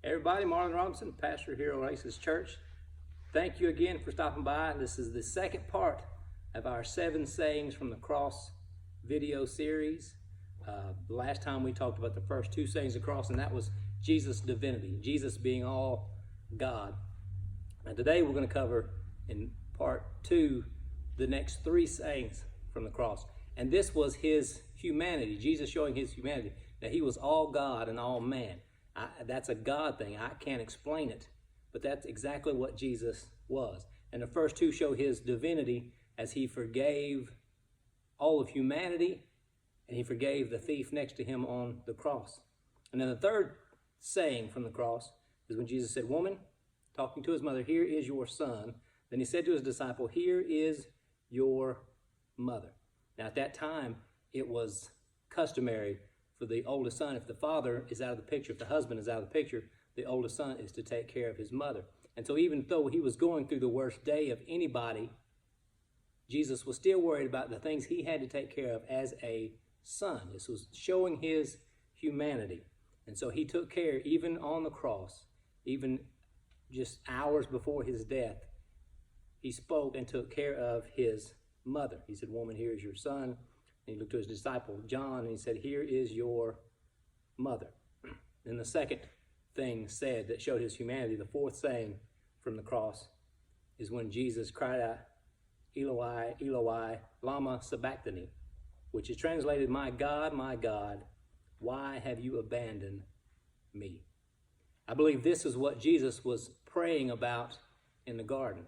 Everybody, Marlon Robinson, pastor here at Oasis Church. Thank you again for stopping by. This is the second part of our 7 sayings from the cross video series. Last time we talked about the first 2 sayings of the cross, and that was Jesus' divinity, Jesus being all God. And today we're going to cover in part 2 the next 3 sayings from the cross. And this was his humanity, Jesus showing his humanity, that he was all God and all man. That's a God thing. I can't explain it, but that's exactly what Jesus was. And the first 2 show his divinity as he forgave all of humanity, and he forgave the thief next to him on the cross. And then the third saying from the cross is when Jesus said, "Woman," talking to his mother, "here is your son." Then he said to his disciple, "Here is your mother." Now at that time, it was customary for the oldest son, if the father is out of the picture, if the husband is out of the picture, the oldest son is to take care of his mother. And so even though he was going through the worst day of anybody, Jesus was still worried about the things he had to take care of as a son. This was showing his humanity. And so he took care, even on the cross, even just hours before his death, he spoke and took care of his mother. He said, "Woman, here is your son." And he looked to his disciple, John, and he said, "Here is your mother." Then the second thing said that showed his humanity, the fourth saying from the cross, is when Jesus cried out, "Eloi, Eloi, lama sabachthani," which is translated, my God, why have you abandoned me?" I believe this is what Jesus was praying about in the garden.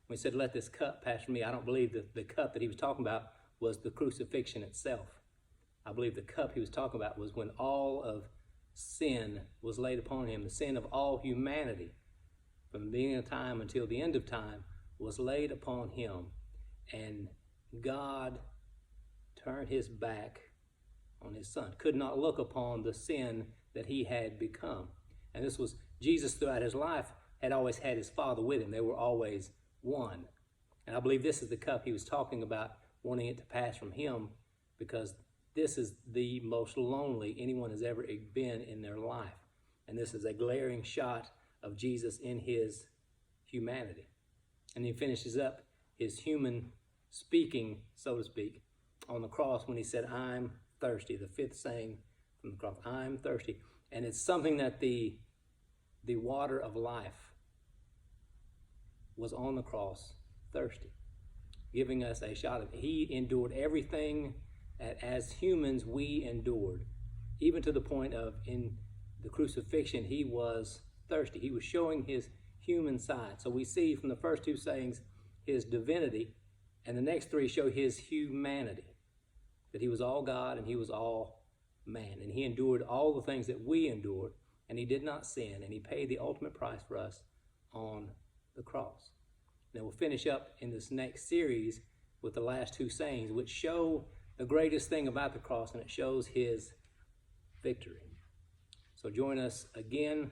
When he said, "Let this cup pass from me," I don't believe that the cup that he was talking about was the crucifixion itself. I believe the cup he was talking about was when all of sin was laid upon him. The sin of all humanity, from the beginning of time until the end of time, was laid upon him. And God turned his back on his son, could not look upon the sin that he had become. And this was Jesus throughout his life had always had his Father with him. They were always one. And I believe this is the cup he was talking about, wanting it to pass from him, because this is the most lonely anyone has ever been in their life. And this is a glaring shot of Jesus in his humanity. And he finishes up his human speaking, so to speak, on the cross when he said, "I'm thirsty," the 5th saying from the cross, "I'm thirsty." And it's something that the water of life was on the cross, thirsty, giving us a shot of it. He endured everything that as humans we endured, even to the point of in the crucifixion, he was thirsty. He was showing his human side. So we see from the first 2 sayings his divinity, and the next 3 show his humanity, that he was all God and he was all man. And he endured all the things that we endured, and he did not sin, and he paid the ultimate price for us on the cross. Now we'll finish up in this next series with the last 2 sayings, which show the greatest thing about the cross, and it shows his victory. So join us again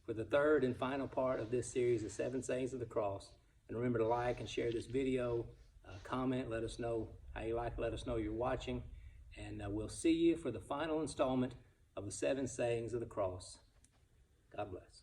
for the third and final part of this series, the 7 sayings of the cross. And remember to like and share this video, comment, let us know how you like it, let us know you're watching, and we'll see you for the final installment of the 7 sayings of the cross. God bless.